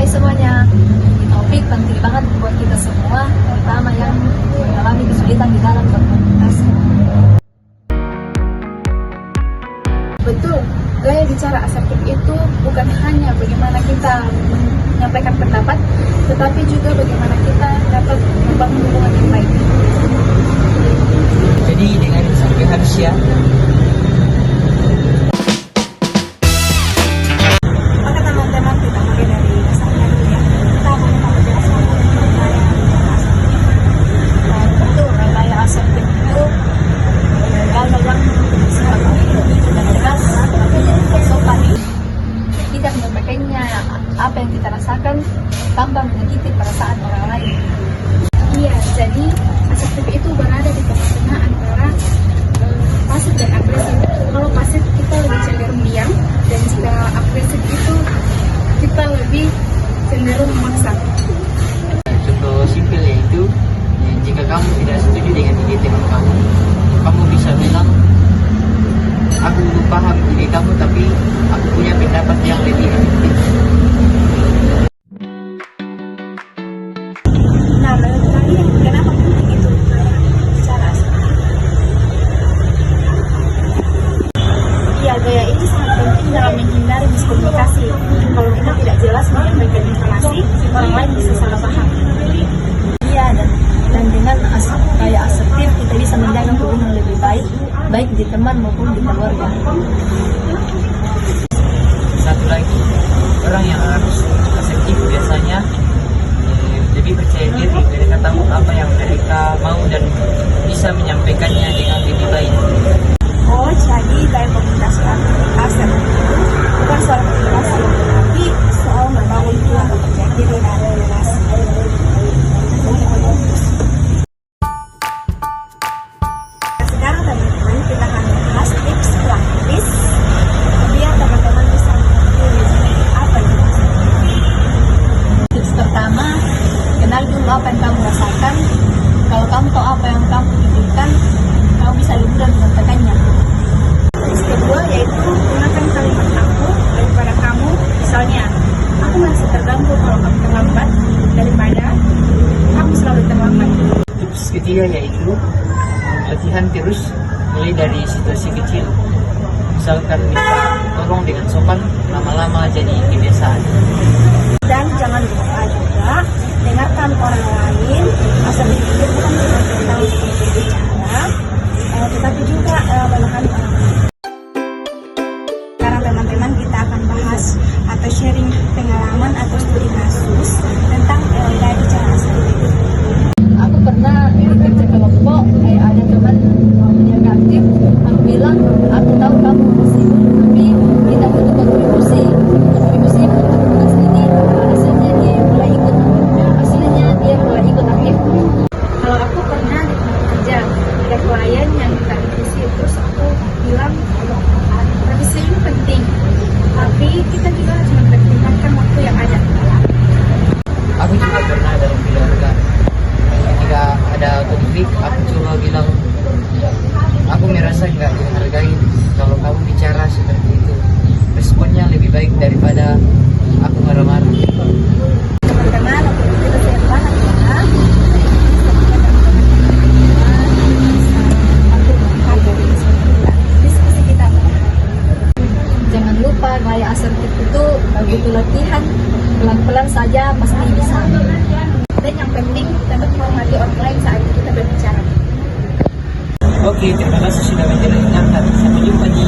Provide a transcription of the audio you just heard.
Hai semuanya, topik penting banget buat kita semua, terutama yang mengalami kesulitan di dalam berkomunikasi. Betul, gaya bicara asertif itu bukan hanya bagaimana kita menyampaikan pendapat, tetapi juga bagaimana kita dapat membangun hubungan yang baik. Jadi dengan sampai habis ya. Oke teman-teman, kita mulai dari dasarnya dulu ya. Kita akan menjelaskan gaya asertif. Betul, gaya asertif itu gaya yang sudah jelas, sopan, Tidak menyampaikannya apa yang kita rasakan tanpa menyakiti perasaan orang lain. Iya, jadi asertif itu berada di tengah-tengah antara pasif dan agresif. Kalau pasif kita lebih cenderung diam, dan jika agresif itu kita lebih cenderung memaksa. Contoh simpel yaitu jika kamu tidak setuju dengan ide teman kamu, kamu bisa bilang, aku paham ide kamu tapi aku punya pendapat yang lebih efektif. Nah, menurut kalian kenapa penting itu bicara asertif? Iya, gaya ini sangat penting dalam menghindari miskomunikasi. Kalau kita tidak jelas menyampaikan informasi, orang lain bisa salah paham. Iya, dan dengan gaya asertif kita bisa menjaga hubungan lebih baik di teman maupun di keluarga. Satu lagi, orang yang harus asertif biasanya lebih percaya diri. Mereka tahu apa yang mereka mau dan bisa menyampaikannya dengan lebih baik. Oh, jadi gaya komunikasi asertif itu bukan soal komunikasi, tapi soal membangun hubungan percaya diri dan relasi. Sekarang teman-teman, kita akan bahas tips praktis biar teman-teman bisa mengerti apa itu asertif. Tips pertama, kenal dulu apa yang kamu rasakan. Kalau kamu tahu apa yang kamu pikirkan, kamu bisa lebih mudah menyampaikannya. Tips kedua yaitu gunakan kalimat aku daripada kamu. Misalnya, aku merasa terganggu kalau kamu terlambat daripada kamu selalu terlambat. Tips ketiga yaitu latihan terus, mulai dari situasi kecil. Misalkan minta tolong dengan sopan, lama-lama jadi kebiasaan. Dan jangan lupa juga dengarkan orang lain. Asertif itu bukan cuma tentang berbicara, tetapi juga memahami orang lain. Sekarang teman-teman, kita akan bahas atau sharing pengalaman atau studi kasus tentang gaya bicara asertif. Aku pernah kerja kelompok, ada teman yang aktif, aku bilang, aku tahu kamu masih, tapi kita butuh kontribusi untuk tugas ini. Hasilnya dia mulai ikut aktif. Kalau aku pernah di tempat kerja, ada klien yang minta revisi, terus aku bilang, revisi ini penting, tapi kita juga harus mempertimbangkan waktu yang ada. Aku juga pernah dalam keluarga. Ketika ada konflik, aku coba bilang, aku merasa nggak dihargai kalau kamu bicara seperti itu. Responnya lebih baik daripada aku marah-marah. Teman-teman, untuk kita sehat banget ya. Diskusi kita. Jangan lupa gaya asertif itu begitu latihan, pelan-pelan saja pasti bisa. Dan yang penting, dapat menghormati orang lain saat kita berbicara. Oke, terima kasih sudah mendengarkan. Sampai jumpa di